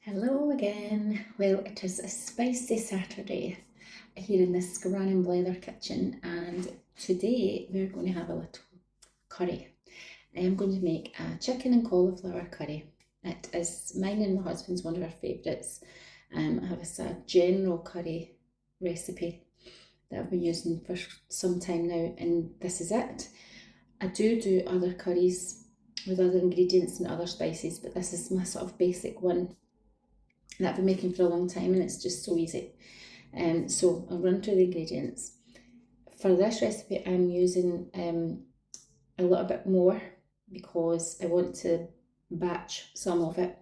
Hello again. Well, it is a spicy Saturday here in this Gran and Blether kitchen, and today we're going to have a little curry. I am going to make a chicken and cauliflower curry. It is mine and my husband's one of our favourites. I have a general curry recipe that I've been using for some time now, and this is it. I do other curries with other ingredients and other spices, but this is my sort of basic one that I've been making for a long time, and it's just so easy. So I'll run through the ingredients. For this recipe, I'm using a little bit more because I want to batch some of it.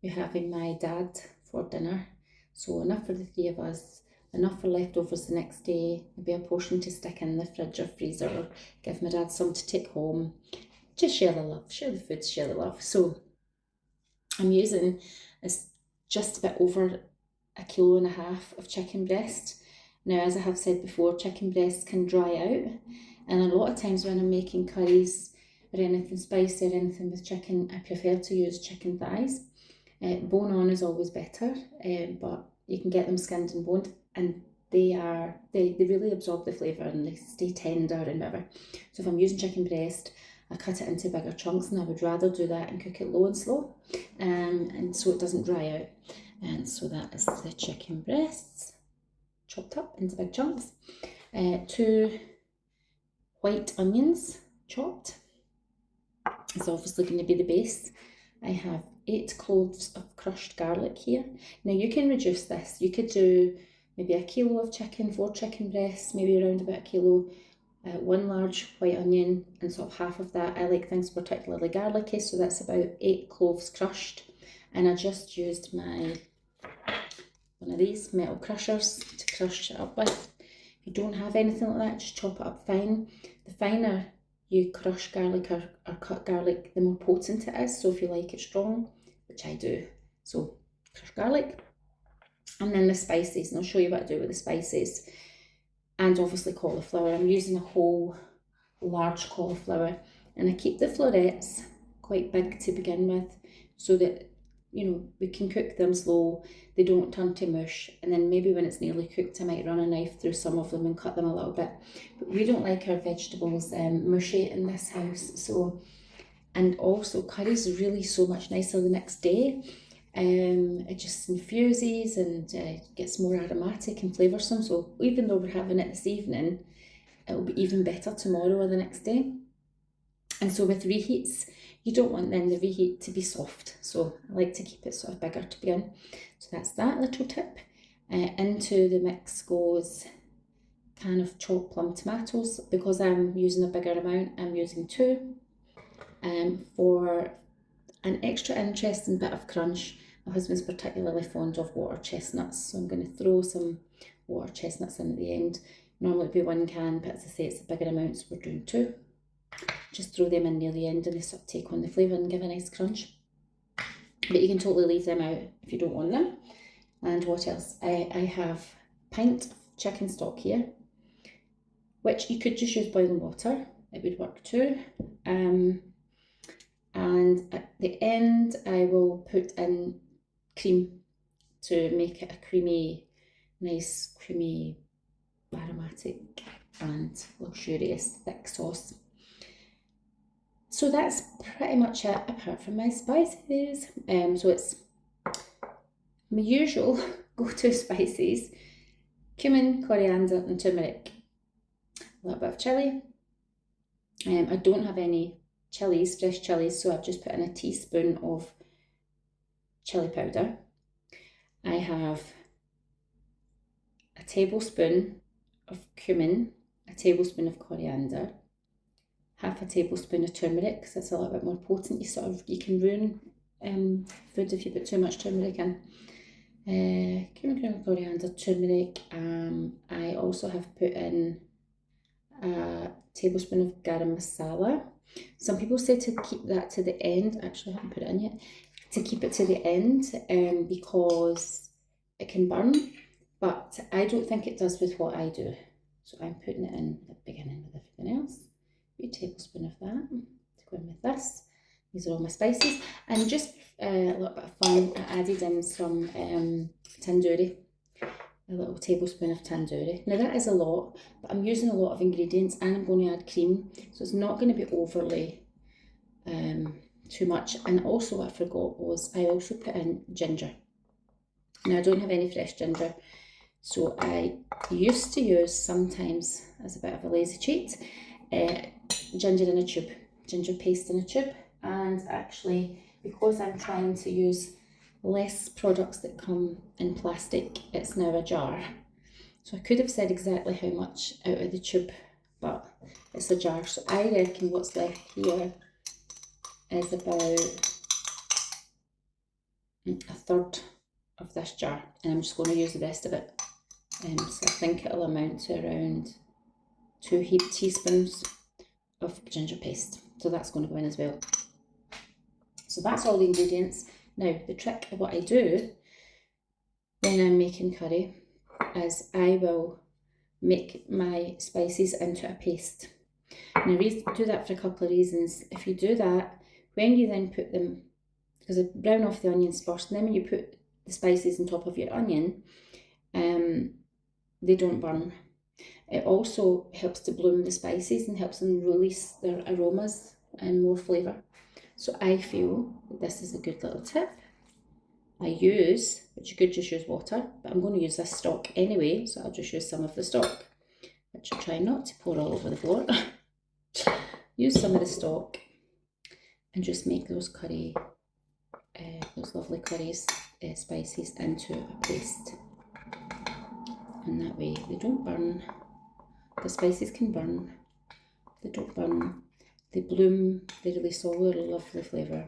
We're having my dad for dinner, so enough for the three of us, enough for leftovers the next day, maybe a portion to stick in the fridge or freezer, or give my dad some to take home. Just share the love, share the food, share the love. So I'm using this just a bit over 1.5 kilos of chicken breast. Now, as I have said before, chicken breasts can dry out, and a lot of times when I'm making curries or anything spicy or anything with chicken, I prefer to use chicken thighs. Bone on is always better, but you can get them skinned and boned, and they really absorb the flavour and they stay tender and whatever. So if I'm using chicken breast, I cut it into bigger chunks, and I would rather do that and cook it low and slow, and so it doesn't dry out. And so that is the chicken breasts chopped up into big chunks. 2 white onions chopped. It's obviously going to be the base. I have 8 cloves of crushed garlic here. Now you can reduce this. You could do maybe 1 kilo of chicken, 4 chicken breasts, maybe around about 1 kilo. 1 large white onion and sort of half of that. I like things particularly garlicky, so that's about 8 cloves crushed. And I just used one of these metal crushers to crush it up with. If you don't have anything like that, just chop it up fine. The finer you crush garlic or cut garlic, the more potent it is. So if you like it strong, which I do, so crush garlic. And then the spices, and I'll show you what I do with the spices. And obviously cauliflower. I'm using a whole large cauliflower, and I keep the florets quite big to begin with so that we can cook them slow, they don't turn to mush, and then maybe when it's nearly cooked I might run a knife through some of them and cut them a little bit. But we don't like our vegetables mushy in this house. So, and also curry's really so much nicer the next day. It just infuses and gets more aromatic and flavoursome. So even though we're having it this evening, it'll be even better tomorrow or the next day. And so with reheats, you don't want then the reheat to be soft. So I like to keep it sort of bigger to begin. So that's that little tip. Into the mix goes a can of chopped plum tomatoes. Because I'm using a bigger amount, I'm using 2. For an extra interesting bit of crunch, my husband's particularly fond of water chestnuts, so I'm going to throw some water chestnuts in at the end. Normally it'd be 1 can, but as I say, it's a bigger amount, so we're doing 2. Just throw them in near the end and they sort of take on the flavour and give a nice crunch. But you can totally leave them out if you don't want them. And what else? I have a pint of chicken stock here, which you could just use boiling water. It would work too. And at the end, I will put in cream to make it a creamy, nice, creamy, aromatic and luxurious thick sauce. So that's pretty much it, apart from my spices. So it's my usual go-to spices: cumin, coriander and turmeric. A little bit of chilli. I don't have any chilies, fresh chilies, so I've just put in a teaspoon of chili powder. I have a tablespoon of cumin, a tablespoon of coriander, half a tablespoon of turmeric, because it's a little bit more potent. You can ruin food if you put too much turmeric in. Cumin, coriander, turmeric. I also have put in a tablespoon of garam masala. Some people say to keep that to the end. Actually, I haven't put it in yet. To keep it to the end, because it can burn, but I don't think it does with what I do. So I'm putting it in at the beginning with everything else. A tablespoon of that to go in with this. These are all my spices. And just a little bit of fun, I added in some tandoori, a little tablespoon of tandoori. Now that is a lot, but I'm using a lot of ingredients and I'm going to add cream, so it's not going to be overly too much. And also what I forgot was I also put in ginger. Now I don't have any fresh ginger, so I used to use sometimes as a bit of a lazy cheat, ginger in a tube, ginger paste in a tube. And actually, because I'm trying to use less products that come in plastic, it's now a jar. So I could have said exactly how much out of the tube, but it's a jar. So I reckon what's left here is about a third of this jar, and I'm just going to use the rest of it. So I think it'll amount to around 2 heaped teaspoons of ginger paste. So that's going to go in as well. So that's all the ingredients. Now the trick of what I do when I'm making curry is I will make my spices into a paste. And I do that for a couple of reasons. If you do that, when you then put them, because I brown off the onions first, and then when you put the spices on top of your onion, they don't burn. It also helps to bloom the spices and helps them release their aromas and more flavour. So I feel that this is a good little tip. I use, which you could just use water, but I'm going to use this stock anyway, so I'll just use some of the stock, which I'll try not to pour all over the floor. Use some of the stock and just make those curry, those lovely curries, spices into a paste. And that way they don't burn. The spices can burn, they don't burn, they bloom, they release all their lovely flavour.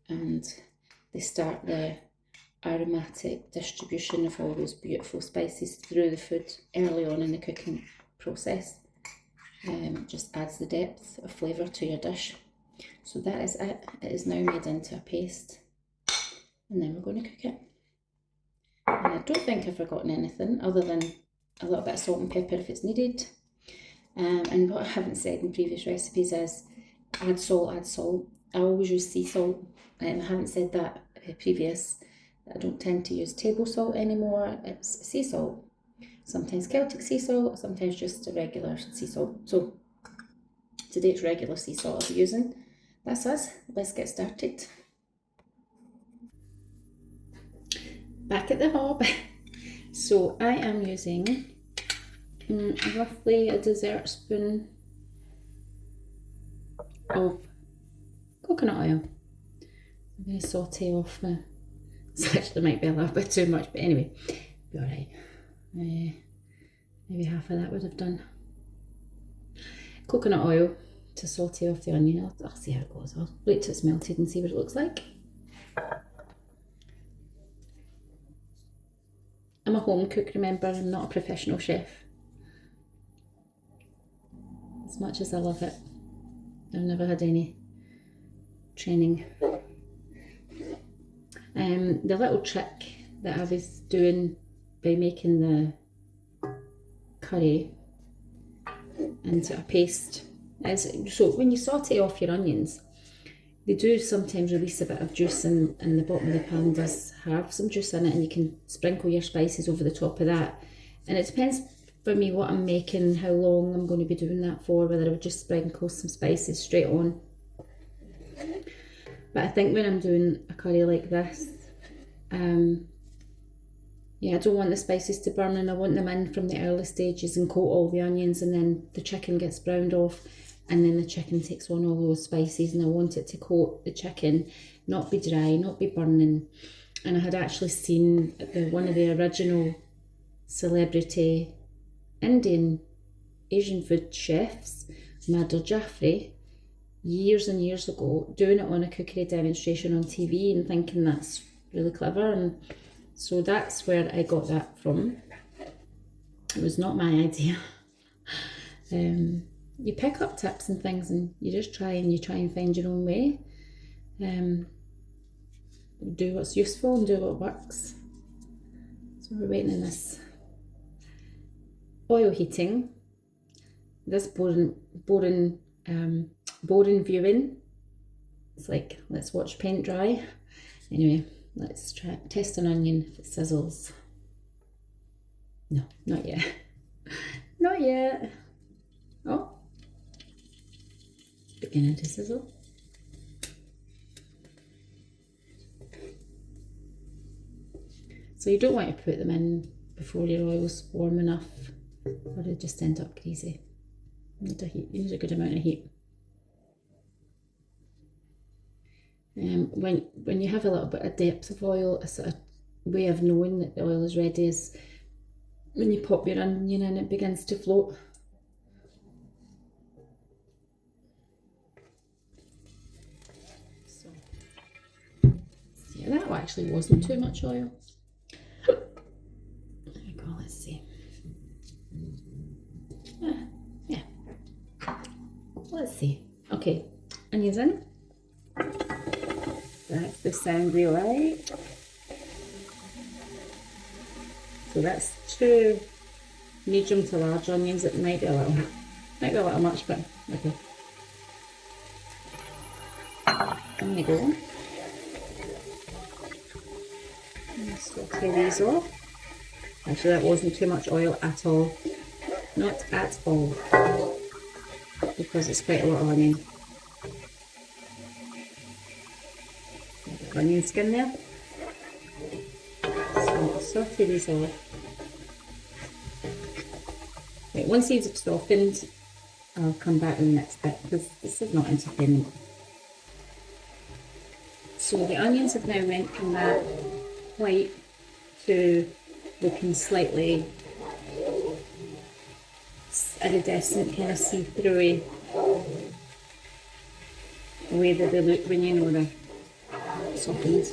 And they start the aromatic distribution of all those beautiful spices through the food early on in the cooking process. Just adds the depth of flavour to your dish. So that is it. It is now made into a paste, and then we're going to cook it. And I don't think I've forgotten anything other than a little bit of salt and pepper if it's needed. And what I haven't said in previous recipes is add salt, add salt. I always use sea salt. I haven't said that previous. I don't tend to use table salt anymore. It's sea salt. Sometimes Celtic sea salt, sometimes just a regular sea salt. So today it's regular sea salt I'll be using. That's us. Let's get started. Back at the hob. So I am using roughly a dessert spoon of coconut oil. I'm going to saute off my, this actually might be a little bit too much, but anyway, be alright. Maybe half of that would have done. Coconut oil to saute off the onion. I'll see how it goes. I'll wait till it's melted and see what it looks like. I'm a home cook, remember, I'm not a professional chef. As much as I love it, I've never had any training. The little trick that I was doing by making the curry into a paste is, so when you saute off your onions, they do sometimes release a bit of juice, and the bottom of the pan does have some juice in it, and you can sprinkle your spices over the top of that. And it depends for me what I'm making, how long I'm going to be doing that for, whether I would just sprinkle some spices straight on. But I think when I'm doing a curry like this, yeah, I don't want the spices to burn, and I want them in from the early stages and coat all the onions, and then the chicken gets browned off, and then the chicken takes on all those spices, and I want it to coat the chicken, not be dry, not be burning. And I had actually seen one of the original celebrity Indian Asian food chefs, Madhur Jaffrey, years and years ago, doing it on a cookery demonstration on TV and thinking that's really clever. And so that's where I got that from. It was not my idea. You pick up tips and things, and you just try and find your own way. Do what's useful and do what works. So we're waiting on this oil heating. This boring boring viewing. It's like, let's watch paint dry. Anyway, let's try test an onion if it sizzles. No, not yet. Not yet. Oh, it's beginning to sizzle. So you don't want to put them in before your oil's warm enough, or they just end up greasy. You need a heat. You need a good amount of heat. When you have a little bit of depth of oil, a sort of way of knowing that the oil is ready is when you pop your onion in, it begins to float. So yeah, that actually wasn't too much oil. There we go. Let's see. Yeah. Let's see. Okay, onions in. That's the sound we like. So that's 2 medium to large onions. It might be a little much, but okay. In they go. Saute these off. Actually, that wasn't too much oil at all. Not at all. Because it's quite a lot of onion. Onion skin there. So saute these off. Right, once these have softened, I'll come back in the next bit because this is not entertainment. So the onions have now went from that white to looking slightly iridescent, kind of see-through the way that they look when you know they're softened.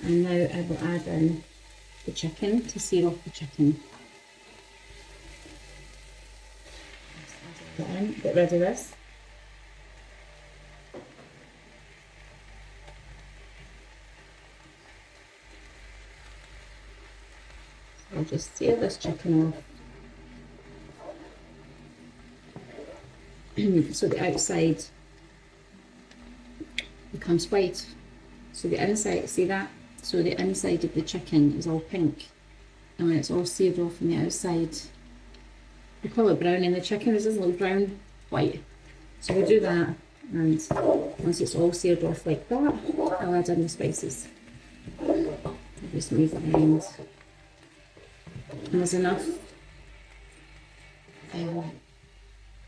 And now I will add in the chicken to sear off the chicken. Get rid of this. So I'll just sear this chicken off. So the outside becomes white. So the inside, see that? So the inside of the chicken is all pink. And when it's all seared off on the outside, we call it brown, and the chicken is a little brown white. So we do that, and once it's all seared off like that, I'll add in the spices. Just move it around. And there's enough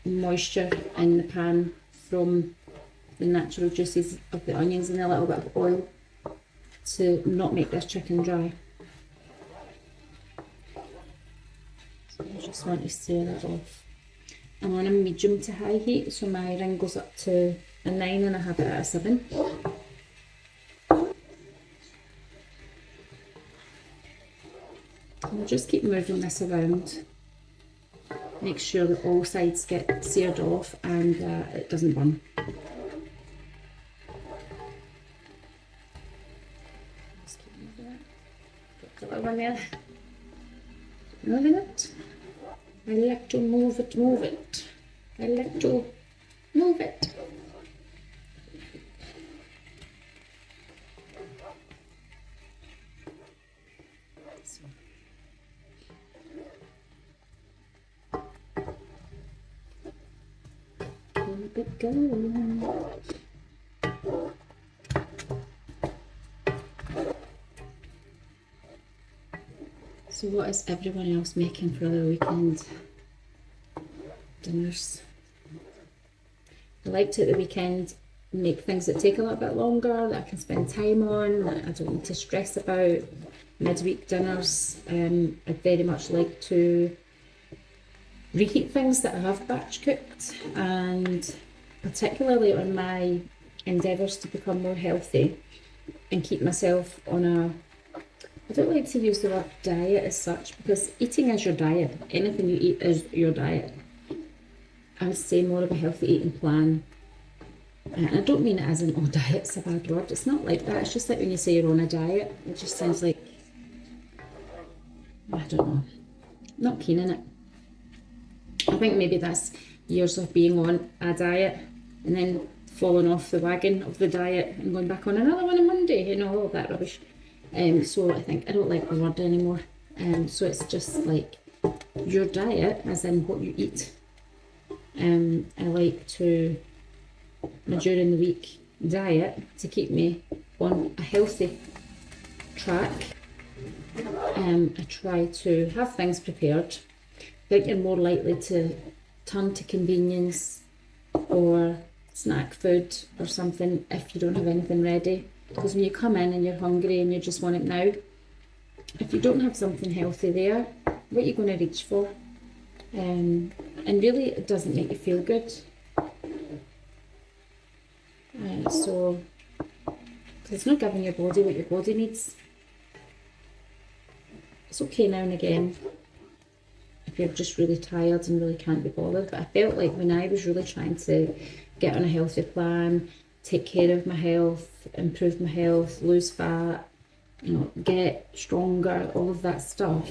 moisture in the pan from the natural juices of the onions and a little bit of oil to not make this chicken dry. So I just want to sear it off. I'm on a medium to high heat, so my ring goes up to a 9 and I have it at a 7. I'll just keep moving this around. Make sure that all sides get seared off and it doesn't burn. Just keep moving it. Got a little one there. Moving it. I like to move it, move it. I like to move it. So. Keep it going. So what is everyone else making for their weekend dinners? I like to at the weekend make things that take a little bit longer, that I can spend time on, that I don't need to stress about. Midweek dinners, I very much like to reheat things that I have batch cooked, and particularly on my endeavours to become more healthy and keep myself on a, I don't like to use the word diet as such, because eating is your diet. Anything you eat is your diet. I would say more of a healthy eating plan. And I don't mean it as in, oh, diet's a bad word. It's not like that. It's just like when you say you're on a diet, it just sounds like, I don't know, not keen on it. I think maybe that's years of being on a diet and then falling off the wagon of the diet and going back on another one on Monday, you know, all that rubbish. So I think I don't like the word anymore. So it's just like your diet, as in what you eat. I like to, during the week, diet to keep me on a healthy track. I try to have things prepared. I think you're more likely to turn to convenience or snack food or something if you don't have anything ready. Because when you come in and you're hungry and you just want it now, if you don't have something healthy there, what are you going to reach for? And really, it doesn't make you feel good. So it's not giving your body what your body needs. It's okay now and again if you're just really tired and really can't be bothered. But I felt like when I was really trying to get on a healthy plan, take care of my health, improve my health, lose fat, you know, get stronger, all of that stuff.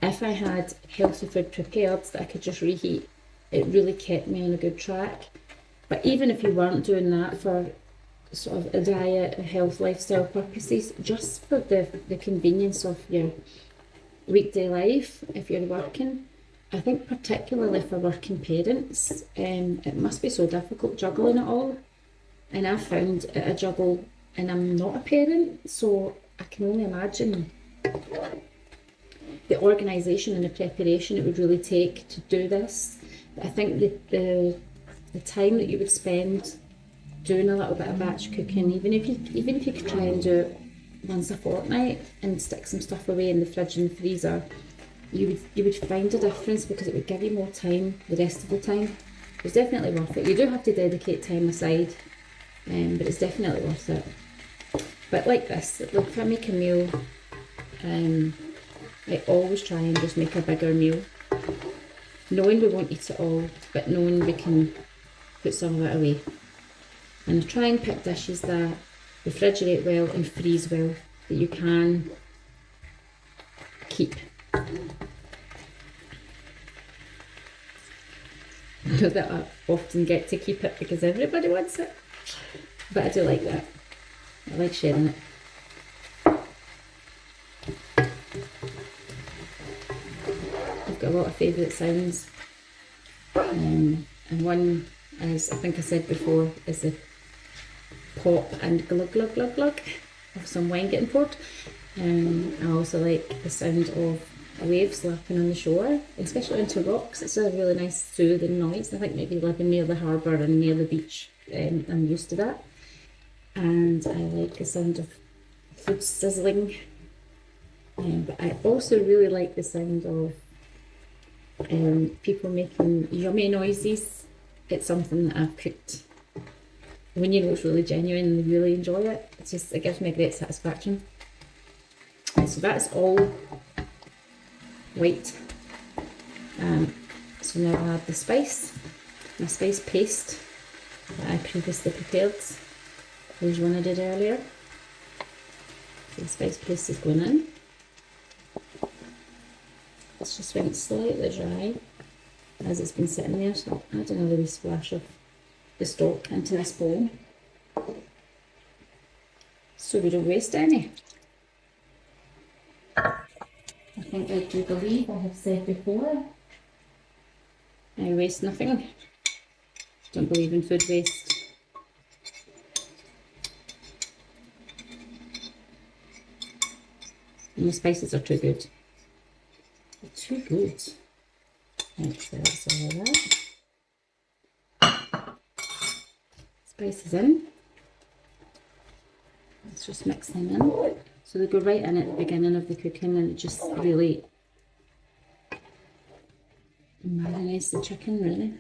If I had healthy food prepared that I could just reheat, it really kept me on a good track. But even if you weren't doing that for sort of a diet, a health, lifestyle purposes, just for the convenience of your weekday life, if you're working, I think particularly for working parents, it must be so difficult juggling it all. And I found it a juggle, and I'm not a parent, so I can only imagine the organisation and the preparation it would really take to do this. But I think the time that you would spend doing a little bit of batch cooking, even if you could try and do it once a fortnight and stick some stuff away in the fridge and the freezer, you would find a difference because it would give you more time the rest of the time. It's definitely worth it. You do have to dedicate time aside, but it's definitely worth it. But like this, like if I make a meal, I always try and just make a bigger meal, knowing we won't eat it all, but knowing we can put some of it away. And I try and pick dishes that refrigerate well and freeze well, that you can keep. I know that I often get to keep it because everybody wants it, but I do like that. I like sharing it. I've got a lot of favourite sounds, and one, as I think I said before, is the pop and glug glug glug glug of some wine getting poured. I also like the sound of a wave slapping on the shore, especially onto rocks. It's a really nice soothing noise. I think maybe living near the harbour and near the beach, I'm used to that. And I like the sound of food sizzling. But I also really like the sound of people making yummy noises. It's something that I've cooked. When you know it's really genuine and you really enjoy it, it gives me great satisfaction. And so that's all white. So now I'll add the spice, my spice paste that I previously prepared. Here's one I did earlier. So the spice paste is going in. It's just went slightly dry as it's been sitting there, so I'll add another wee splash of the stock into this bowl so we don't waste any. I think I do believe I have said before, I waste nothing. Don't believe in food waste. And the spices are too good. They're too good. Right, so that's all of that. Spices in. Let's just mix them in. So they go right in at the beginning of the cooking, and it just really marinates the chicken, really.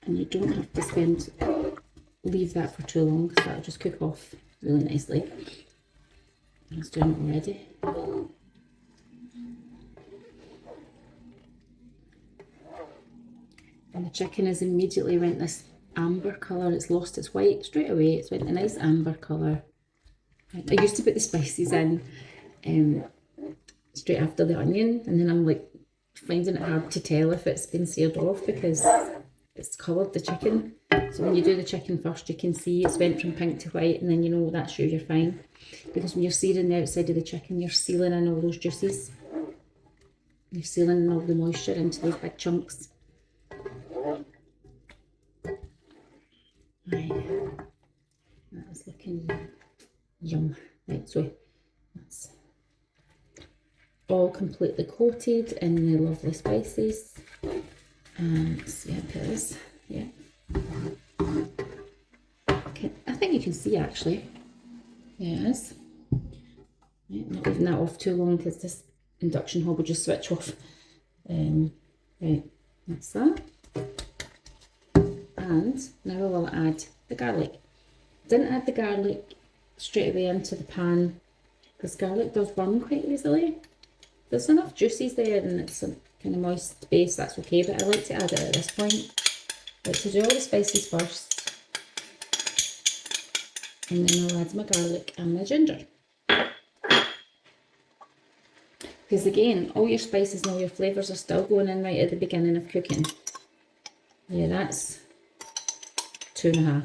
And you don't have to leave that for too long, because that'll just cook off really nicely. I was doing it already. And the chicken has immediately went this amber colour. It's lost its white straight away. It's went a nice amber colour. I used to put the spices in straight after the onion, and then I'm like finding it hard to tell if it's been seared off because it's coloured the chicken. So when you do the chicken first, you can see it's went from pink to white, and then you know that's you're fine. Because when you're searing the outside of the chicken, you're sealing in all those juices. You're sealing in all the moisture into those big chunks. Right, that is looking yum. Right, so that's all completely coated in the lovely spices. And yeah, it is. Yeah. Okay, I think you can see actually. Yeah, it is. Right, not leaving that off too long because this induction hob will just switch off. Right, that's that. And now I will add the garlic. Didn't add the garlic straight away into the pan because garlic does burn quite easily. There's enough juices there and it's a kind of moist base, that's okay, but I like to add it at this point. I like to do all the spices first, and then I'll add my garlic and my ginger. Because again, all your spices and all your flavours are still going in right at the beginning of cooking. Yeah, that's 2.5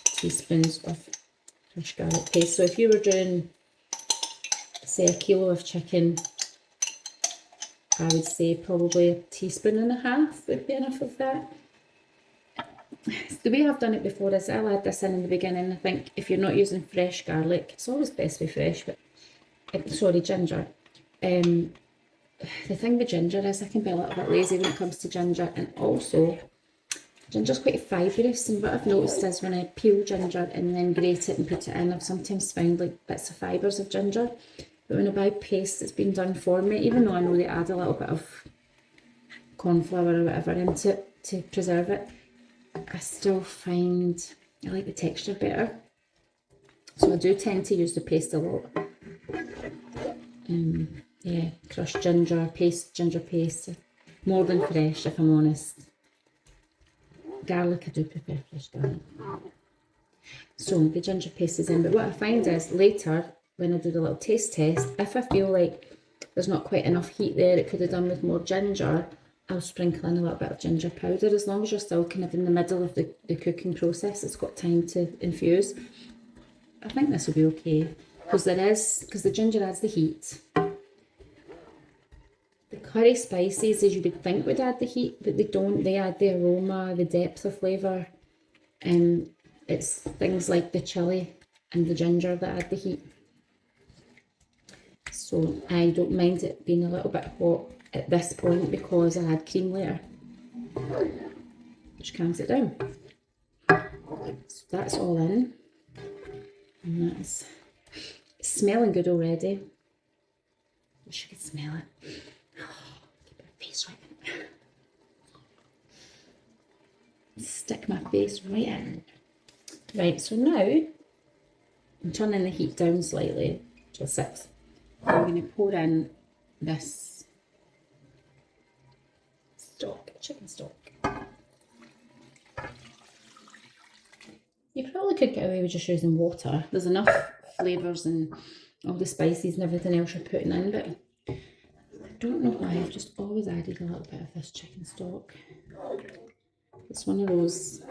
teaspoons of fresh garlic paste. So if you were doing, say, 1 kilo of chicken, I would say probably 1.5 teaspoons would be enough of that. The way I've done it before is I'll add this in the beginning. I think if you're not using fresh garlic, it's always best with fresh, but sorry, ginger. The thing with ginger is I can be a little bit lazy when it comes to ginger, and also ginger's quite fibrous, and what I've noticed is when I peel ginger and then grate it and put it in, I've sometimes found like bits of fibres of ginger. But when I buy paste that's been done for me, even though I know they add a little bit of corn flour or whatever into it to preserve it, I still find I like the texture better. So I do tend to use the paste a lot. Yeah, crushed ginger paste, more than fresh if I'm honest. Garlic, I do prefer fresh garlic. So the ginger paste is in, but what I find is later when I do the little taste test, if I feel like there's not quite enough heat there, it could have done with more ginger, I'll sprinkle in a little bit of ginger powder, as long as you're still kind of in the middle of the cooking process. It's got time to infuse. I think this will be okay because the ginger adds the heat. The curry spices, as you would think, would add the heat, but they don't. They add the aroma, the depth of flavour, and it's things like the chilli and the ginger that add the heat. So I don't mind it being a little bit hot at this point because I had cream later, which calms it down. So that's all in, and that's smelling good already. Wish you could smell it. Keep my face right in. Stick my face right in. Right, so now I'm turning the heat down slightly to 6. I'm going to pour in this stock, chicken stock. You probably could get away with just using water. There's enough flavours and all the spices and everything else you're putting in, but I don't know why I've just always added a little bit of this chicken stock. It's one of those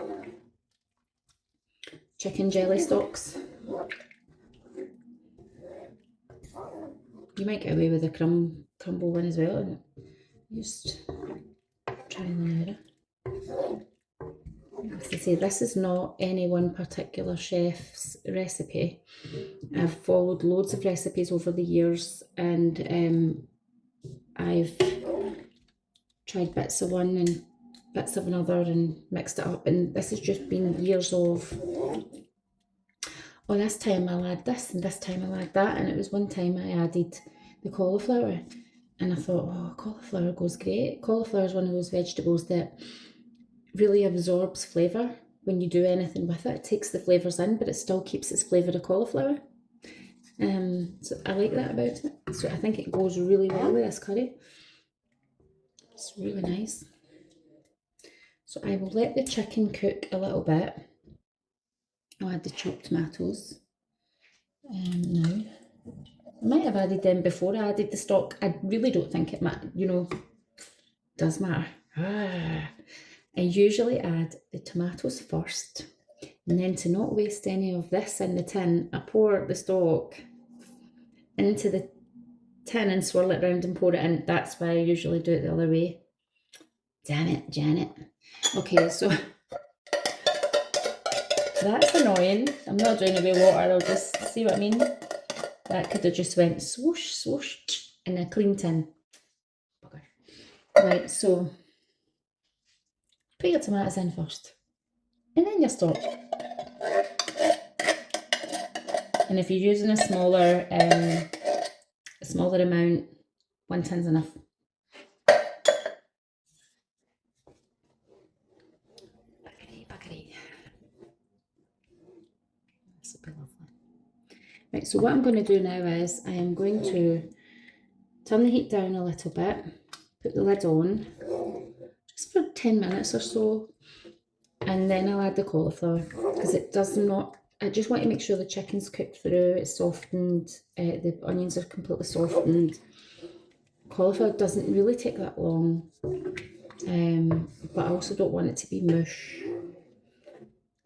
chicken jelly stocks. You might get away with a crumble one as well, and just trying one out. As I say, this is not any one particular chef's recipe. I've followed loads of recipes over the years, and I've tried bits of one and bits of another and mixed it up, and this has just been years of, oh, this time I'll add this and this time I'll add that. And it was one time I added the cauliflower and I thought, oh, cauliflower goes great. Cauliflower is one of those vegetables that really absorbs flavour when you do anything with it. It takes the flavours in, but it still keeps its flavour of cauliflower. So I like that about it. So I think it goes really well with this curry. It's really nice. So I will let the chicken cook a little bit. I'll add the chopped tomatoes now. I might have added them before I added the stock. I really don't think it does matter. I usually add the tomatoes first, and then to not waste any of this in the tin, I pour the stock into the tin and swirl it round and pour it in. That's why I usually do it the other way. Damn it, Janet. Okay, so that's annoying. I'm not doing it with water, I'll just see what I mean. That could have just went swoosh, swoosh in a clean tin. Bugger. Right, so put your tomatoes in first, and then your stock. And if you're using a smaller amount, 1 tin's enough. Buggery. This will be lovely. Right, so what I'm going to do now is I am going to turn the heat down a little bit, put the lid on, just for 10 minutes or so, and then I'll add the cauliflower, because it does not, I just want to make sure the chicken's cooked through, it's softened, the onions are completely softened. Cauliflower doesn't really take that long, but I also don't want it to be mush.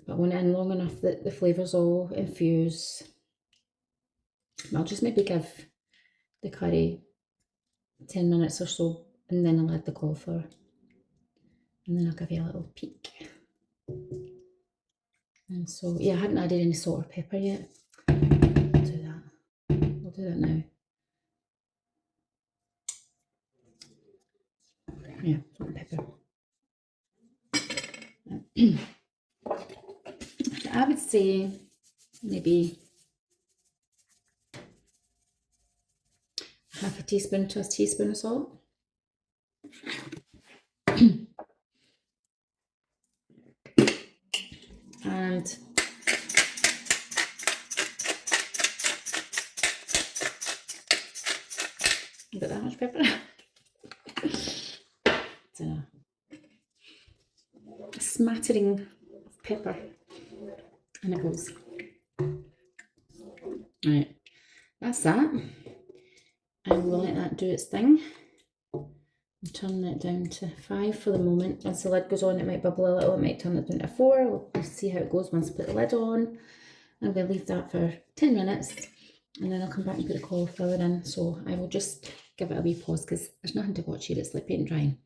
But I want it in long enough that the flavours all infuse. I'll just maybe give the curry 10 minutes or so, and then I'll add the cauliflower. And then I'll give you a little peek. And so, yeah, I haven't added any salt or pepper yet. I'll do that. I'll do that now. Yeah, salt and pepper. I would say maybe half a teaspoon to a teaspoon of salt. And about that much pepper. It's a smattering of pepper, and it goes. Right, that's that. I will let that do its thing. I'm turning it down to 5 for the moment. Once the lid goes on, it might bubble a little, it might turn it down to 4. We'll see how it goes once I put the lid on. I'm going to leave that for 10 minutes, and then I'll come back and put the cauliflower in. So I will just give it a wee pause, because there's nothing to watch here, it's like paint drying.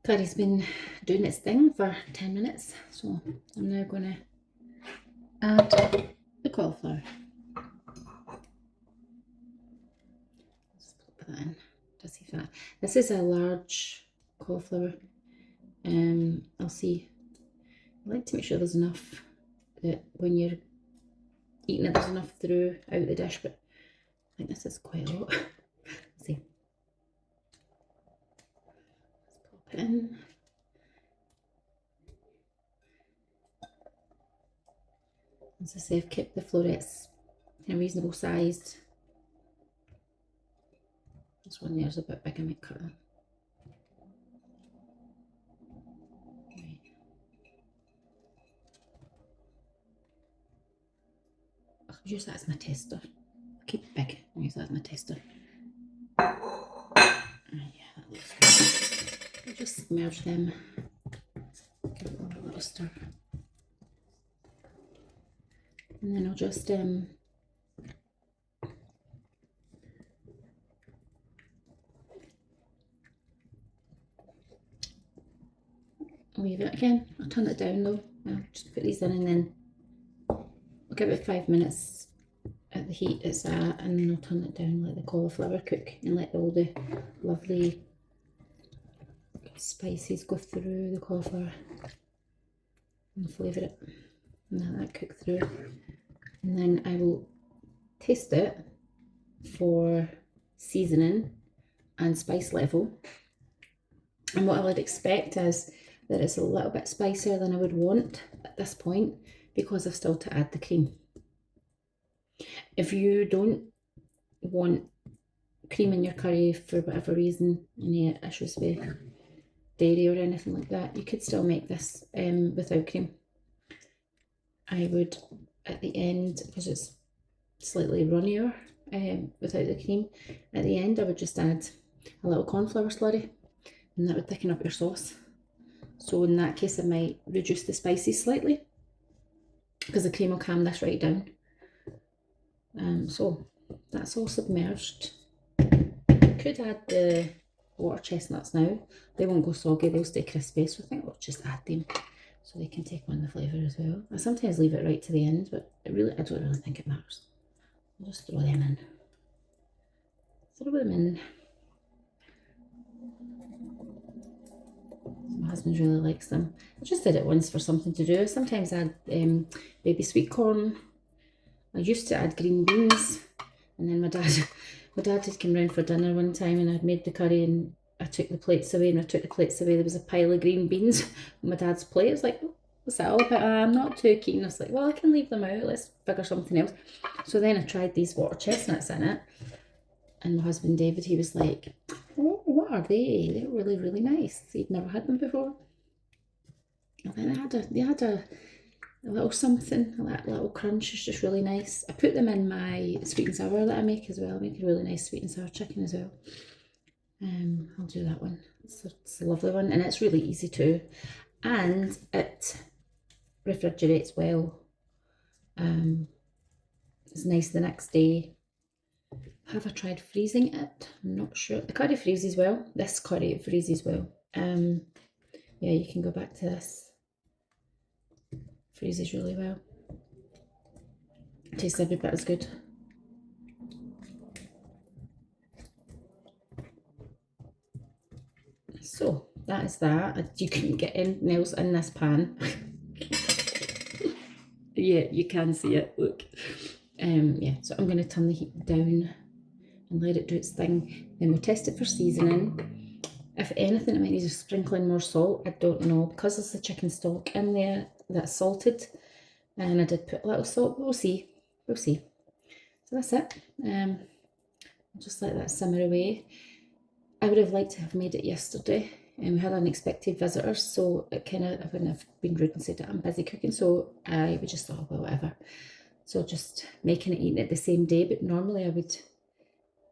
Curry's been doing its thing for 10 minutes, so I'm now going to add the cauliflower. Just put that in, just see if that. This is a large cauliflower. I'll see. I like to make sure there's enough that when you're eating it, there's enough through out the dish, but I think this is quite a lot. Let's see. Let's pop it in. As I say, I've kept the florets in a reasonable sized. This one there's a bit big, I might cut that. Right. I'll use that as my tester. I'll keep it big, I'll use that as my tester. Yeah, that looks good. I'll just merge them. Give it a little bit of stir. And then I'll just leave it again. I'll turn it down though. I'll just put these in, and then I'll give it 5 minutes at the heat it's at, and then I'll turn it down, let the cauliflower cook, and let all the lovely spices go through the cauliflower and flavour it, and let that cook through. And then I will taste it for seasoning and spice level. And what I would expect is that it's a little bit spicier than I would want at this point, because I've still to add the cream. If you don't want cream in your curry for whatever reason, any issues with dairy or anything like that, you could still make this without cream. I would at the end, because it's slightly runnier without the cream, at the end I would just add a little cornflour slurry, and that would thicken up your sauce. So in that case I might reduce the spices slightly, because the cream will calm this right down. So that's all submerged. Could add the water chestnuts now. They won't go soggy, they'll stay crispy, so I think we'll just add them so they can take on the flavour as well. I sometimes leave it right to the end, but I don't really think it matters. I'll just throw them in. Throw them in. My husband really likes them. I just did it once for something to do. I sometimes add baby sweet corn. I used to add green beans, and then my dad had come round for dinner one time, and I'd made the curry, and I took the plates away, and I took the plates away, there was a pile of green beans on my dad's plate. I was like, what's that all about? I'm not too keen. I was like, well, I can leave them out, let's figure something else. So then I tried these water chestnuts in it, and my husband David, he was like, oh, what are they? They're really, really nice. He'd never had them before. And then they had a little something, that little crunch is just really nice. I put them in my sweet and sour that I make as well. I make a really nice sweet and sour chicken as well. I'll do that one. It's a lovely one, and it's really easy too, and it refrigerates well. It's nice the next day. Have I tried freezing it? I'm not sure. The curry freezes well. This curry, it freezes well. Yeah, you can go back to this. Freezes really well. Tastes every bit as good. So that is that. You couldn't get anything else in this pan. Yeah, you can see it. Look. Yeah, so I'm going to turn the heat down and let it do its thing. Then we'll test it for seasoning. If anything, it might need a sprinkling more salt. I don't know, because there's the chicken stock in there that's salted, and I did put a little salt. We'll see. We'll see. So that's it. Just let that simmer away. I would have liked to have made it yesterday, and we had unexpected visitors, so I wouldn't have been rude and said that I'm busy cooking, so I would just thought, well, whatever. So just making it, eating it the same day, but normally I would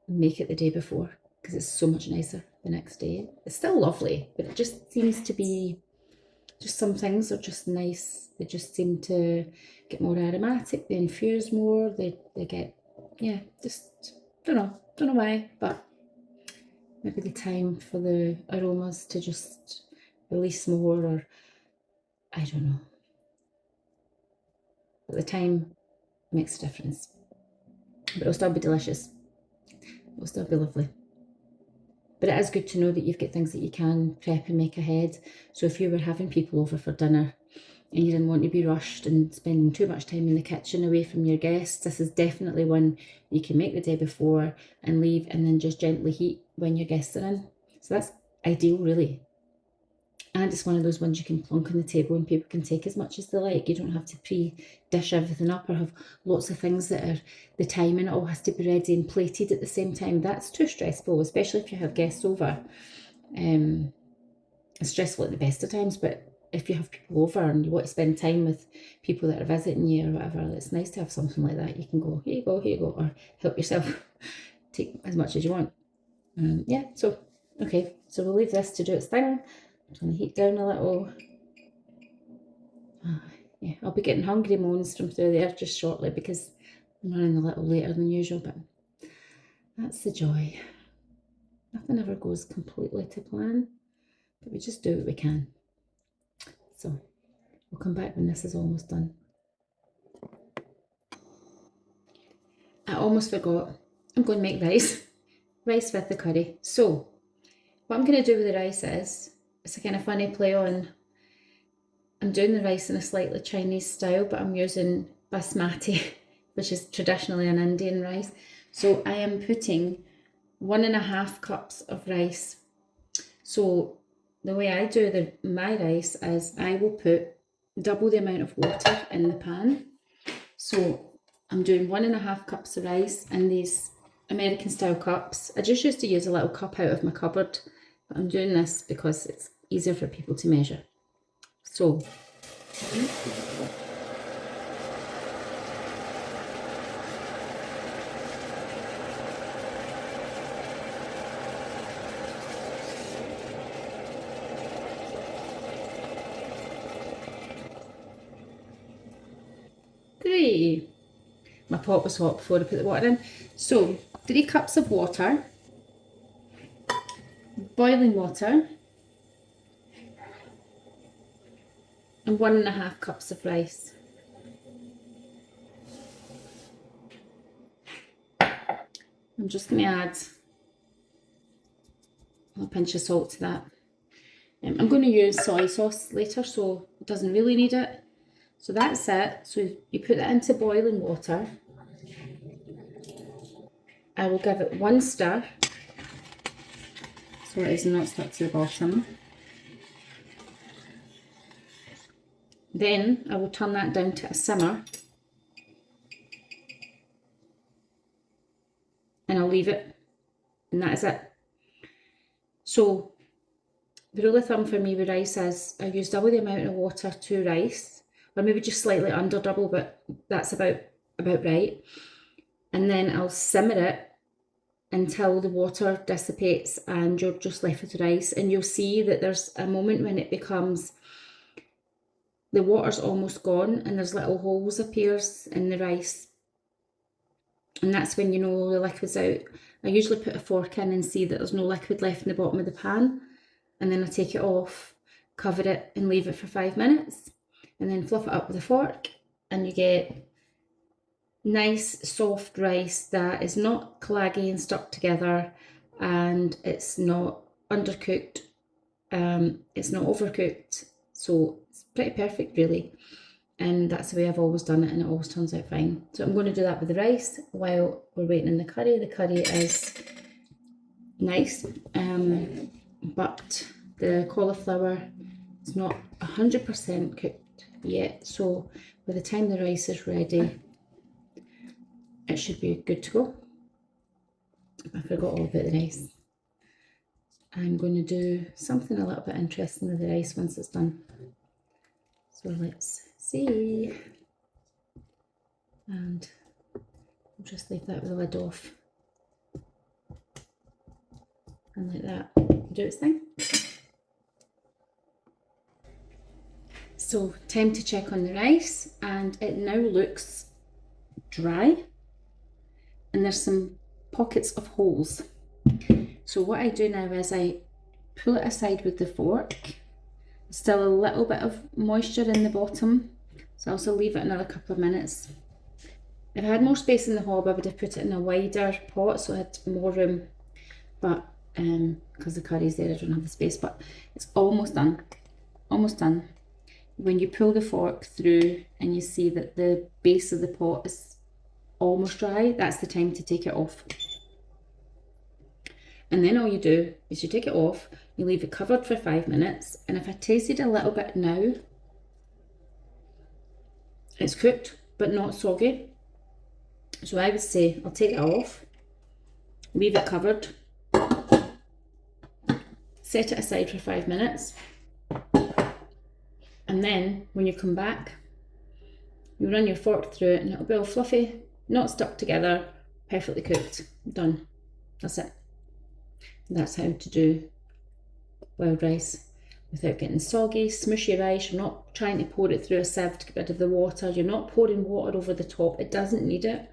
make it the day before, because it's so much nicer the next day. It's still lovely, but it just seems to be, just some things are just nice. They just seem to get more aromatic, they infuse more, they get, yeah, just, don't know why, but maybe the time for the aromas to just release more, or I don't know. But the time makes a difference. But it'll still be delicious. It'll still be lovely. But it is good to know that you've got things that you can prep and make ahead. So if you were having people over for dinner and you didn't want to be rushed and spending too much time in the kitchen away from your guests, this is definitely one you can make the day before and leave, and then just gently heat when your guests are in. So that's ideal, really. And it's one of those ones you can plonk on the table and people can take as much as they like. You don't have to pre-dish everything up or have lots of things that are the time, and it all has to be ready and plated at the same time. That's too stressful, especially if you have guests over. It's stressful at the best of times, but if you have people over and you want to spend time with people that are visiting you or whatever, it's nice to have something like that. You can go, here you go, or help yourself. Take as much as you want. Yeah, so, okay, so we'll leave this to do its thing. Turn the heat down a little. Yeah, I'll be getting hungry moans from through there just shortly, because I'm running a little later than usual, but that's the joy. Nothing ever goes completely to plan, but we just do what we can. So we'll come back when this is almost done. I almost forgot. I'm going to make rice. Rice with the curry. So what I'm going to do with the rice is, it's a kind of funny play on, I'm doing the rice in a slightly Chinese style, but I'm using basmati, which is traditionally an Indian rice. So I am putting 1.5 cups of rice. So the way I do my rice is I will put double the amount of water in the pan. So I'm doing 1.5 cups of rice in these American style cups. I just used to use a little cup out of my cupboard, but I'm doing this because it's easier for people to measure. So curry. My pot was hot before I put the water in. So 3 cups of water, boiling water, and 1.5 cups of rice. I'm just going to add a pinch of salt to that. I'm going to use soy sauce later, so it doesn't really need it. So that's it. So you put that into boiling water. I will give it 1 stir, so it is not stuck to the bottom. Then I will turn that down to a simmer, and I'll leave it, and that is it. So the rule of thumb for me with rice is I use double the amount of water to rice, or maybe just slightly under double, but that's about right. And then I'll simmer it until the water dissipates and you're just left with the rice. And you'll see that there's a moment when it becomes, the water's almost gone and there's little holes appears in the rice. And that's when you know the liquid's out. I usually put a fork in and see that there's no liquid left in the bottom of the pan. And then I take it off, cover it and leave it for 5 minutes. And then fluff it up with a fork and you get nice soft rice that is not claggy and stuck together, and it's not undercooked, it's not overcooked, so it's pretty perfect really. And that's the way I've always done it, and it always turns out fine. So I'm going to do that with the rice while we're waiting in the curry. The curry is nice, but the cauliflower is not 100% cooked yet, so by the time the rice is ready it should be good to go. I forgot all about the rice. I'm going to do something a little bit interesting with the rice once it's done. So let's see. And I'll just leave that with the lid off. And like that, do its thing. So time to check on the rice, and it now looks dry. And there's some pockets of holes. So what I do now is I pull it aside with the fork. Still a little bit of moisture in the bottom, so I'll also leave it another couple of minutes. If I had more space in the hob, I would have put it in a wider pot so I had more room, but because the curry's there I don't have the space. But it's almost done, almost done. When you pull the fork through and you see that the base of the pot is almost dry, that's the time to take it off. And then all you do is you take it off, you leave it covered for 5 minutes, and if I tasted a little bit now, it's cooked but not soggy. So I would say I'll take it off, leave it covered, set it aside for 5 minutes, and then when you come back, you run your fork through it and it'll be all fluffy, not stuck together, perfectly cooked, done. That's it. That's how to do boiled rice without getting soggy, smushy rice. You're not trying to pour it through a sieve to get rid of the water. You're not pouring water over the top. It doesn't need it.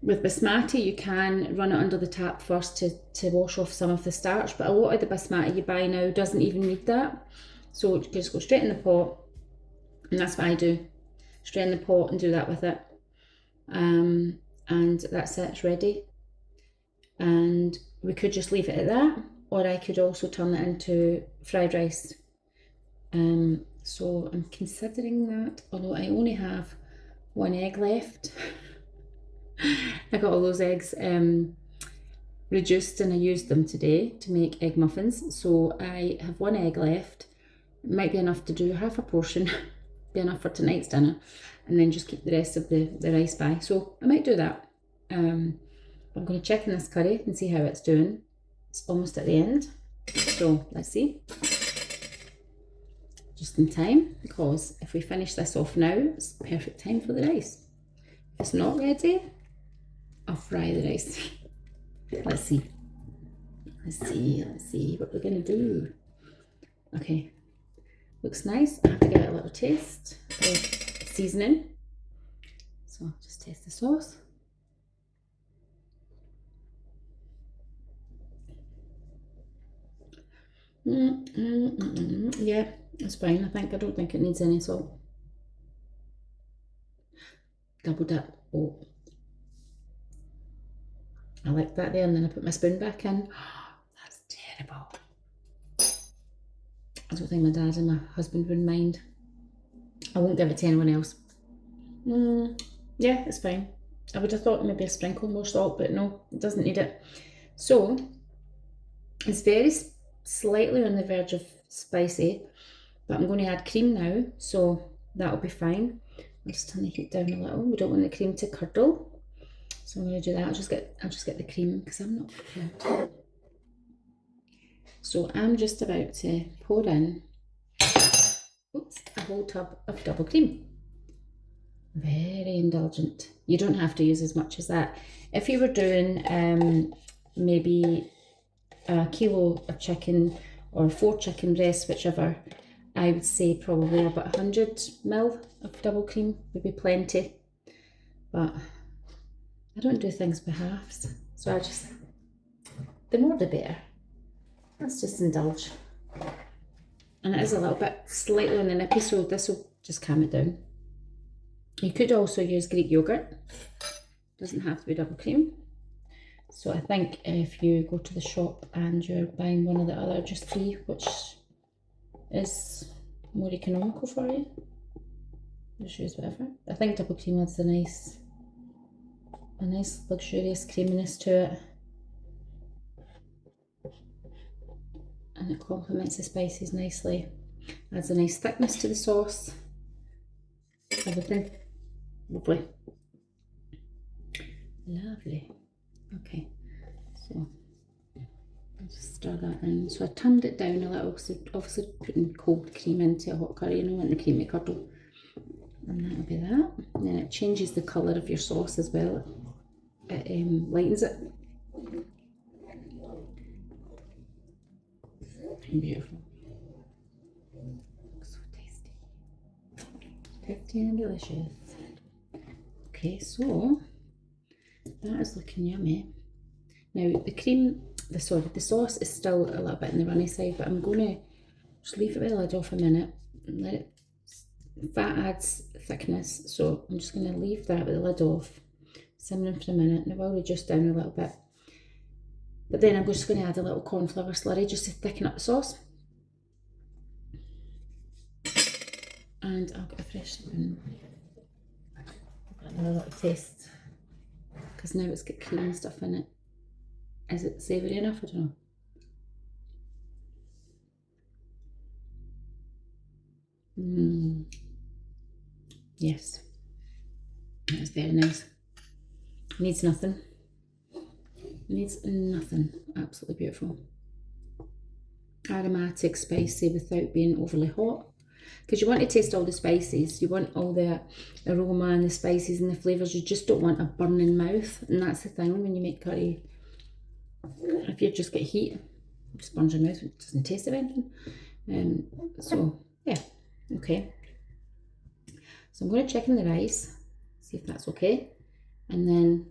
With basmati, you can run it under the tap first to wash off some of the starch, but a lot of the basmati you buy now doesn't even need that. So you just go straight in the pot, and that's what I do. Straight in the pot and do that with it. And that's it, it's ready. And we could just leave it at that, or I could also turn it into fried rice. So I'm considering that, although I only have 1 egg left. I got all those eggs reduced and I used them today to make egg muffins. So I have 1 egg left. It might be enough to do half a portion, be enough for tonight's dinner, and then just keep the rest of the rice by. So I might do that. I'm going to check in this curry and see how it's doing. It's almost at the end, so let's see. Just in time, because if we finish this off now, it's perfect time for the rice. If it's not ready, I'll fry the rice. Let's see. Let's see what we're going to do. Okay, looks nice. I have to give it a little taste of seasoning. So I'll just taste the sauce. Yeah, it's fine. I don't think it needs any salt. Double dip. Oh, I like that there, and then I put my spoon back in. That's terrible. I don't think my dad and my husband would mind. I won't give it to anyone else. Yeah, it's fine. I would have thought maybe a sprinkle more salt, but no, it doesn't need it. So it's very slightly on the verge of spicy, but I'm going to add cream now, so that'll be fine. I'll just turn the heat down a little. We don't want the cream to curdle, so I'm going to do that. I'll just get the cream because I'm not prepared. So I'm just about to pour in, a whole tub of double cream. Very indulgent. You don't have to use as much as that. If you were doing maybe a kilo of chicken or 4 chicken breasts, whichever, I would say probably about 100 ml of double cream would be plenty. But I don't do things by halves, so the more the better. Let's just indulge. And it is a little bit slightly on the nippy, so this will just calm it down. You could also use Greek yogurt. Doesn't have to be double cream. So I think if you go to the shop and you're buying one or the other, just see which is more economical for you. Just use whatever. I think double cream adds a nice luxurious creaminess to it. And it complements the spices nicely. Adds a nice thickness to the sauce. Everything. Lovely. Lovely. Okay, so I'll just stir that in. So I turned it down a little, so obviously putting cold cream into a hot curry, you don't want the cream to curdle. And that'll be that. And then it changes the colour of your sauce as well. It lightens it. Beautiful. So tasty. Tasty and delicious. Okay, so that is looking yummy. Now the sauce is still a little bit on the runny side, but I'm going to just leave it with the lid off a minute and let it, fat adds thickness, so I'm just going to leave that with the lid off, simmering for a minute, and it will reduce down a little bit. But then I'm just going to add a little cornflour slurry just to thicken up the sauce. And I'll get a fresh spoon. Another little taste, because now it's got cream and stuff in it. Is it savoury enough? I don't know. Yes, that's very nice. Needs nothing. Needs nothing. Absolutely beautiful. Aromatic, spicy without being overly hot. Because you want to taste all the spices. You want all the aroma and the spices and the flavours. You just don't want a burning mouth. And that's the thing when you make curry. If you just get heat, it just burns your mouth. It doesn't taste of anything. So, yeah. Okay. So I'm going to check in the rice. See if that's okay. And then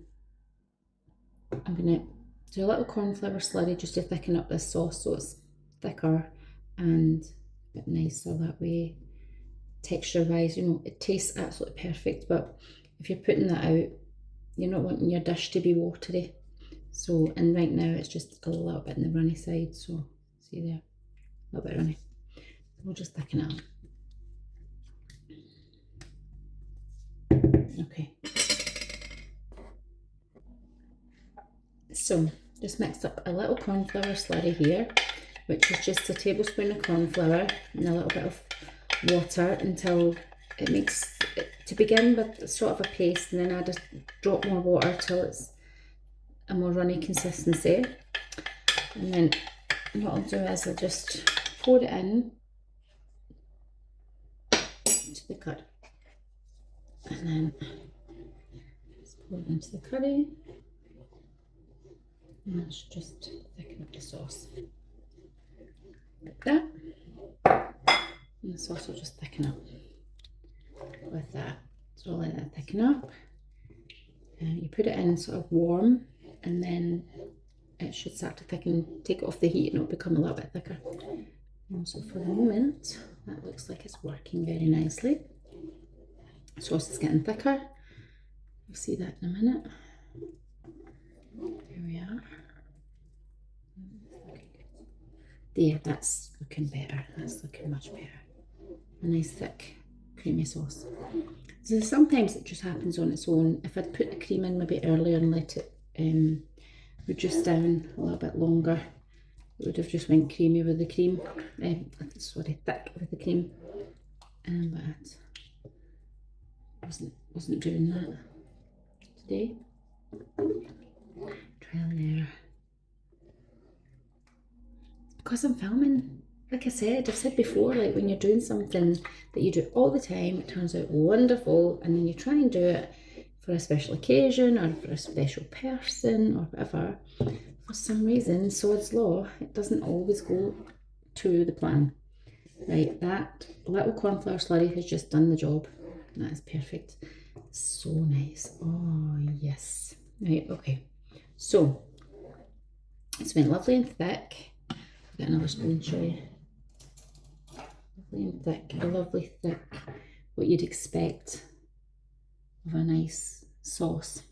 I'm going to do a little cornflour slurry just to thicken up this sauce so it's thicker and a bit nicer that way. Texture wise, you know, it tastes absolutely perfect, but if you're putting that out, you're not wanting your dish to be watery. So, and right now it's just a little bit on the runny side, so see there, a little bit runny. So we'll just thicken it up. Okay. So, just mixed up a little cornflour slurry here, which is just a tablespoon of cornflour and a little bit of water until it makes it, to begin with, sort of a paste, and then add a drop more water till it's a more runny consistency. And then what I'll do is I'll just pour it in to the curry, and then just pour it into the curry, and that should just thicken up the sauce like that. And the sauce will just thicken up with that. So I'll let that thicken up. You put it in sort of warm, and then it should start to thicken. Take it off the heat and it'll become a little bit thicker. And so for the moment, that looks like it's working very nicely. Sauce is getting thicker. You'll see that in a minute. There we are. There, that's looking better. That's looking much better. A nice thick creamy sauce. So sometimes it just happens on its own. If I'd put the cream in maybe earlier and let it reduce down a little bit longer, it would have just went creamy with the cream. Sorry, thick with the cream. But wasn't doing that today. Trial and error. Because I'm filming, like I said, I've said before, like when you're doing something that you do all the time, it turns out wonderful, and then you try and do it for a special occasion or for a special person or whatever. For some reason, sod's law, it doesn't always go to the plan. Right, that little cornflower slurry has just done the job. That is perfect. So nice. Oh, yes. Right, okay. So, it's been lovely and thick. I'll get another spoon and show you. Lovely and thick, a lovely thick, what you'd expect of a nice sauce.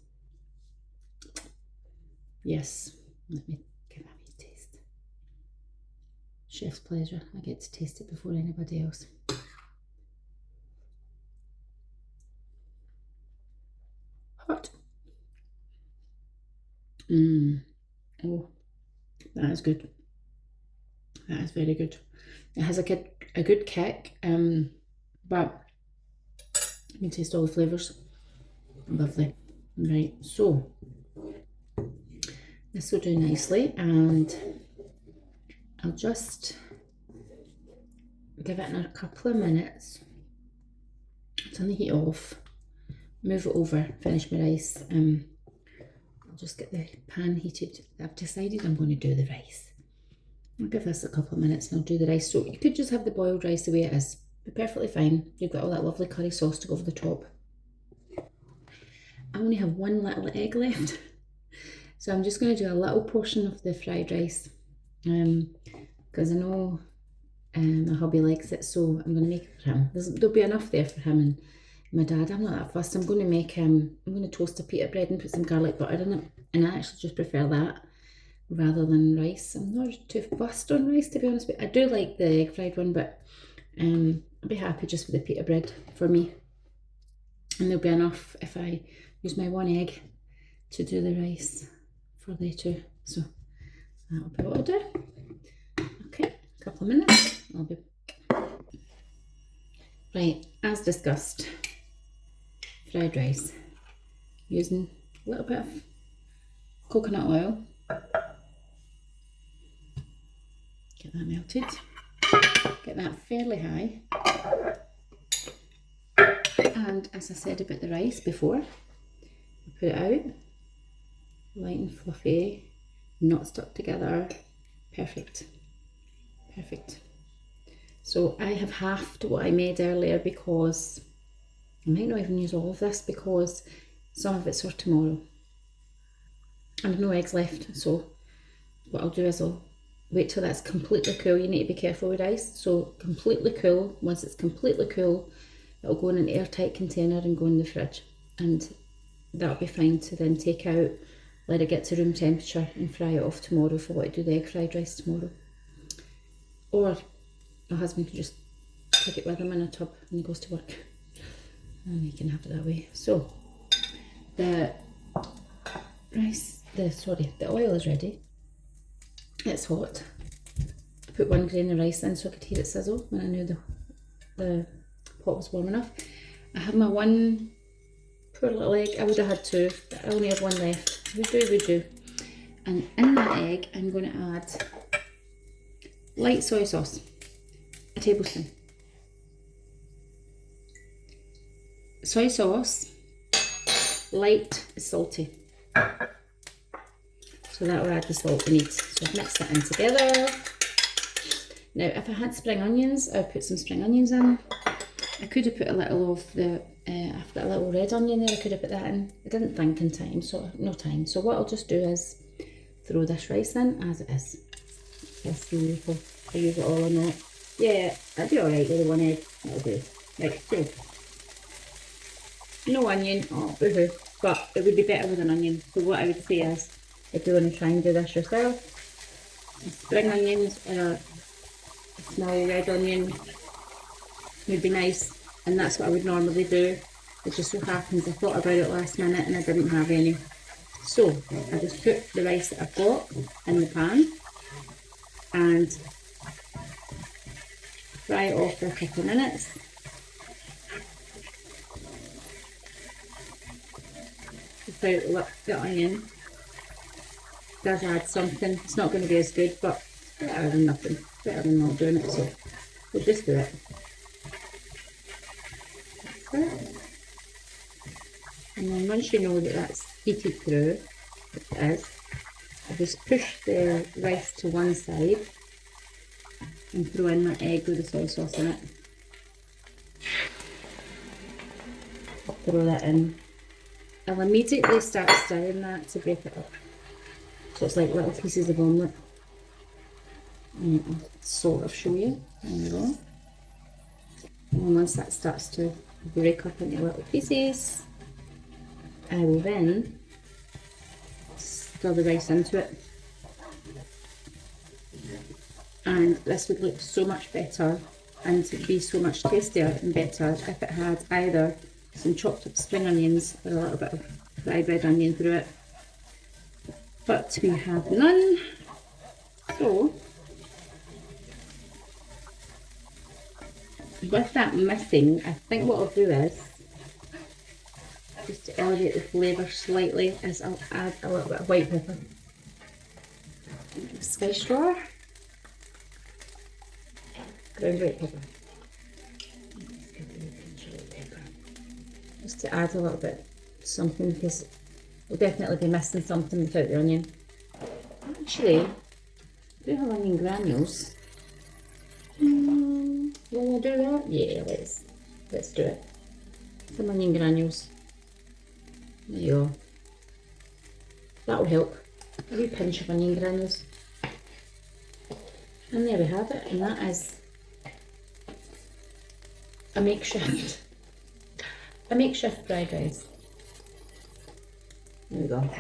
Yes, let me give that a wee taste. Chef's pleasure. I get to taste it before anybody else. Hot. Oh, that is good. That is very good. It has a good kick, but you can taste all the flavours. Lovely. Right, so this will do nicely, and I'll just give it another couple of minutes. Turn the heat off, move it over, finish my rice. I'll just get the pan heated. I've decided I'm going to do the rice. I'll give this a couple of minutes and I'll do the rice. So you could just have the boiled rice the way it is. Be perfectly fine. You've got all that lovely curry sauce to go over the top. I only have one little egg left. So I'm just going to do a little portion of the fried rice. Because I know my hubby likes it, so I'm going to make it for him. There'll be enough there for him and my dad. I'm not that fussed. I'm going to make I'm going to toast a pita bread and put some garlic butter in it. And I actually just prefer that rather than rice. I'm not too fussed on rice, to be honest, but I do like the egg fried one, but I'll be happy just with the pita bread for me. And there'll be enough if I use my one egg to do the rice for the two. So that'll be what I'll do. Okay, a couple of minutes, I'll be back. Right, as discussed, fried rice. Using a little bit of coconut oil. Get that melted. Get that fairly high. And as I said about the rice before, put it out. Light and fluffy, not stuck together. Perfect. Perfect. So I have halved what I made earlier because I might not even use all of this because some of it's for tomorrow. And I've no eggs left, so what I'll do is I'll wait till that's completely cool. You need to be careful with rice. So completely cool. Once it's completely cool, it'll go in an airtight container and go in the fridge. And that'll be fine to then take out, let it get to room temperature and fry it off tomorrow for what I do the egg fried rice tomorrow. Or my husband can just take it with him in a tub when he goes to work. And he can have it that way. So the oil is ready. It's hot. I put 1 grain of rice in so I could hear it sizzle when I knew the pot was warm enough. I have my one poor little egg. I would have had two, but I only have one left. Would do. And in that egg, I'm going to add light soy sauce, a tablespoon. Soy sauce, light, salty. So that will add the salt we need. So I've mixed that in together. Now, if I had spring onions, I'd put some spring onions in. I could have put a little of the I've got a little red onion there, I could have put that in. I didn't think in time, so no time. So what I'll just do is throw this rice in as it is. Let's see if I use it all or not. Yeah, I'll be alright with the one egg. That'll do. Right, so no onion, oh boo-hoo, but it would be better with an onion. So what I would say is, if you want to try and do this yourself, spring onions or a small red onion would be nice, and that's what I would normally do. It just so happens I thought about it last minute and I didn't have any. So I just put the rice that I've got in the pan and fry it off for a couple of minutes. Without the onion does add something. It's not going to be as good, but it's better than nothing. Better than not doing it, so we'll just do it. And then once you know that that's heated through, which it is, I just push the rice to one side and throw in my egg with the soy sauce in it. Throw that in. I'll immediately start stirring that to break it up. So it's like little pieces of omelette. And I'll sort of show you. There we go. And once that starts to break up into little pieces, I will then stir the rice into it. And this would look so much better and be so much tastier and better if it had either some chopped up spring onions or a little bit of fried red onion through it. But we have none, so with that missing, I think what I'll do is, just to elevate the flavour slightly, is I'll add a little bit of white pepper. Spice drawer, ground white pepper. Just to add a little bit something, because we'll definitely be missing something without the onion. Actually, I do have onion granules. Will I do that? Yeah, let's do it. Some onion granules. There you go. That'll help. A wee pinch of onion granules. And there we have it, and that is a makeshift fried rice. There we go.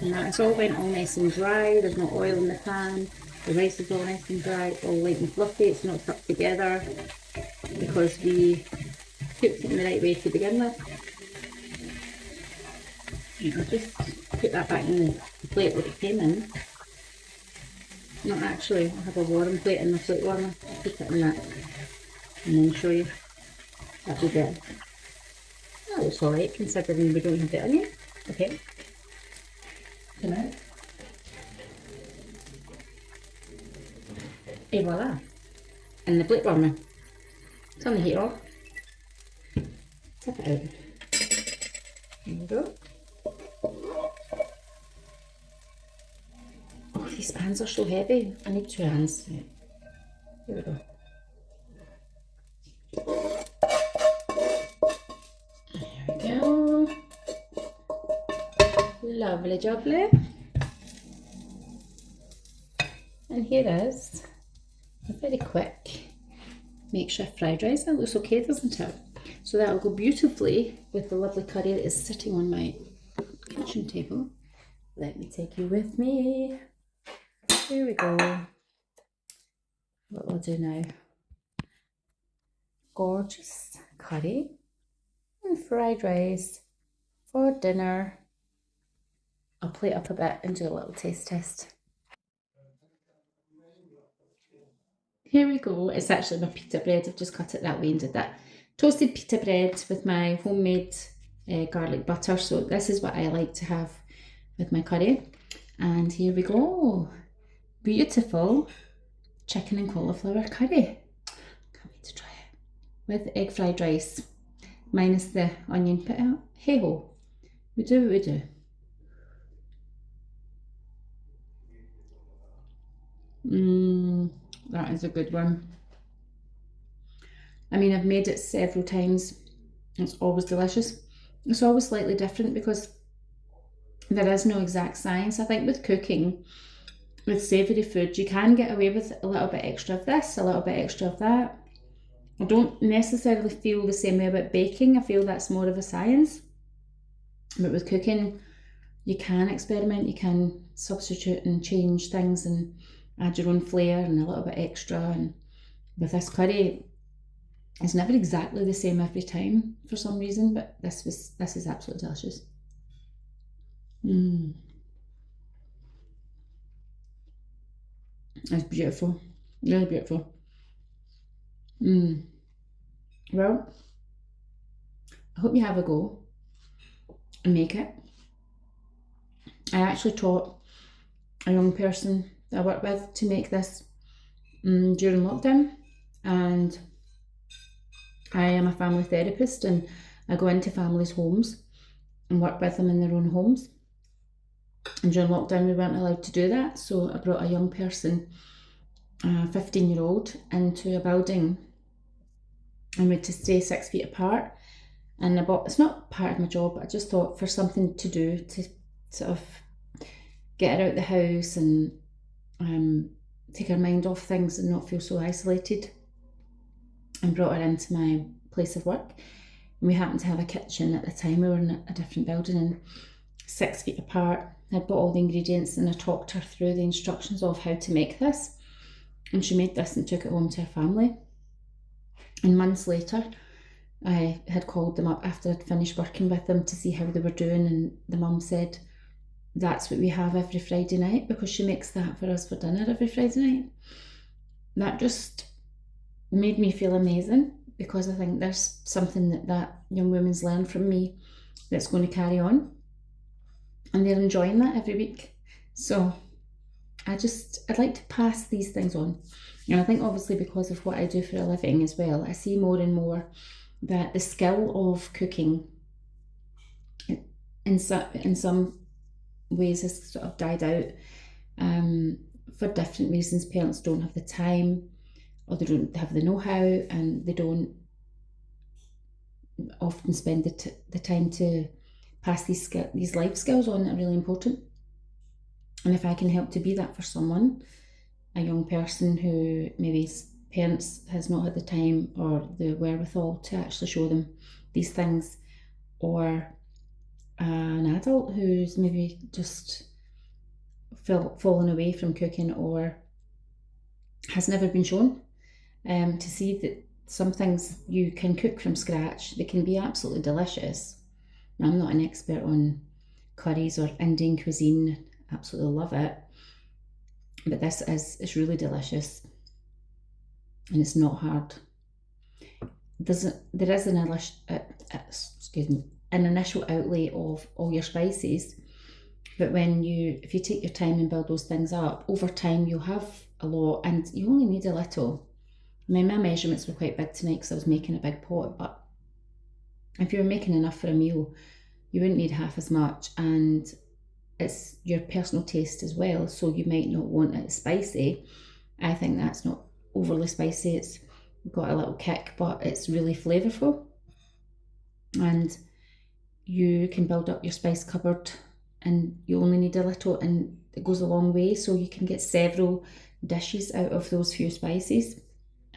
And that's all went all nice and dry. There's no oil in the pan. The rice is all nice and dry. It's all light and fluffy. It's not stuck together because we cooked it in the right way to begin with. And I'll just put that back in the plate that it came in. Not actually, I have a warm plate in the plate warmer. I'll put it in that and then show you. That'll be better. That looks alright considering we don't have the onion. Okay. Come out. Et voila. And the plate warmer. Turn the heat off. Tip it out. There we go. Oh, these pans are so heavy. I need 2 hands. Here we go. There we go. Lovely jubbly. And here is a very quick makeshift fried rice. That looks okay, doesn't it? So that'll go beautifully with the lovely curry that is sitting on my kitchen table. Let me take you with me. Here we go. What we'll do now. Gorgeous curry and fried rice for dinner. I'll plate up a bit and do a little taste test. Here we go. It's actually my pita bread. I've just cut it that way and did that. Toasted pita bread with my homemade garlic butter. So this is what I like to have with my curry. And here we go. Beautiful chicken and cauliflower curry. Can't wait to try it. With egg fried rice. Minus the onion. But hey ho. We do what we do. That is a good one. I mean, I've made it several times. It's always delicious. It's always slightly different because there is no exact science. I think with cooking, with savoury food, you can get away with a little bit extra of this, a little bit extra of that. I don't necessarily feel the same way about baking. I feel that's more of a science. But with cooking, you can experiment, you can substitute and change things and add your own flavour and a little bit extra. And with this curry, it's never exactly the same every time for some reason, but this is absolutely delicious. It's beautiful, really beautiful. Well, I hope you have a go and make it. I actually taught a young person that I work with to make this during lockdown, and I am a family therapist and I go into families' homes and work with them in their own homes. And during lockdown we weren't allowed to do that, so I brought a young person, a 15-year-old, into a building and we had to stay 6 feet apart. And it's not part of my job, but I just thought for something to do to sort of get her out the house and take her mind off things and not feel so isolated, and brought her into my place of work. And we happened to have a kitchen at the time. We were in a different building and 6 feet apart. I'd bought all the ingredients and I talked her through the instructions of how to make this. And she made this and took it home to her family. And months later, I had called them up after I'd finished working with them to see how they were doing, and the mum said, that's what we have every Friday night, because she makes that for us for dinner every Friday night. That just made me feel amazing, because I think there's something that young woman's learned from me that's going to carry on, and they're enjoying that every week. So I'd like to pass these things on. And I think obviously because of what I do for a living as well, I see more and more that the skill of cooking in some ways has sort of died out for different reasons. Parents don't have the time, or they don't have the know-how, and they don't often spend the time to pass these life skills on that are really important. And if I can help to be that for someone, a young person who maybe parents has not had the time or the wherewithal to actually show them these things, or an adult who's maybe just fallen away from cooking or has never been shown, to see that some things you can cook from scratch, they can be absolutely delicious. Now, I'm not an expert on curries or Indian cuisine, absolutely love it, but this is really delicious and it's not hard. There is an initial outlay of all your spices, but if you take your time and build those things up, over time you'll have a lot, and you only need a little. I mean, my measurements were quite big tonight because I was making a big pot, but if you were making enough for a meal, you wouldn't need half as much, and it's your personal taste as well, so you might not want it spicy. I think that's not overly spicy, it's got a little kick, but it's really flavourful, and you can build up your spice cupboard and you only need a little, and it goes a long way, so you can get several dishes out of those few spices.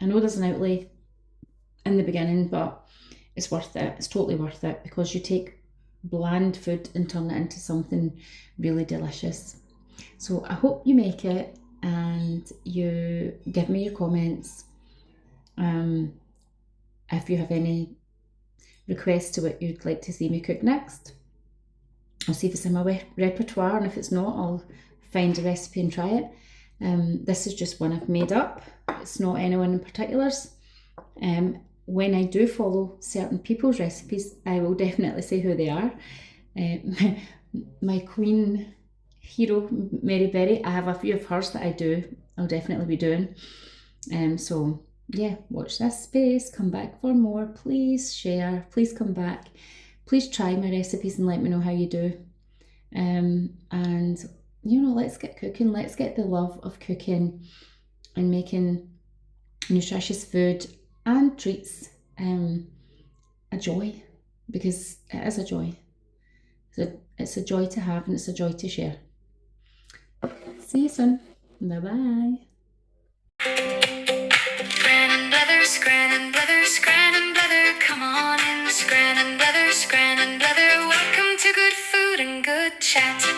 I know there's an outlay in the beginning, but it's worth it. It's totally worth it, because you take bland food and turn it into something really delicious. So I hope you make it and you give me your comments. If you have any requests to what you'd like to see me cook next, I'll see if it's in my repertoire, and if it's not, I'll find a recipe and try it. This is just one I've made up. It's not anyone in particulars. When I do follow certain people's recipes, I will definitely say who they are. My queen hero, Mary Berry, I have a few of hers that I'll definitely be doing. So yeah, watch this space, come back for more, please share, please come back, please try my recipes and let me know how you do. And let's get cooking, let's get the love of cooking and making nutritious food and treats a joy, because it is a joy. It's a joy to have, and it's a joy to share. See you soon. Bye bye. Scran and Blether, Scran and Blether, Scran and Blether, come on in. Scran and Blether, Scran and Blether, welcome to good food and good chat.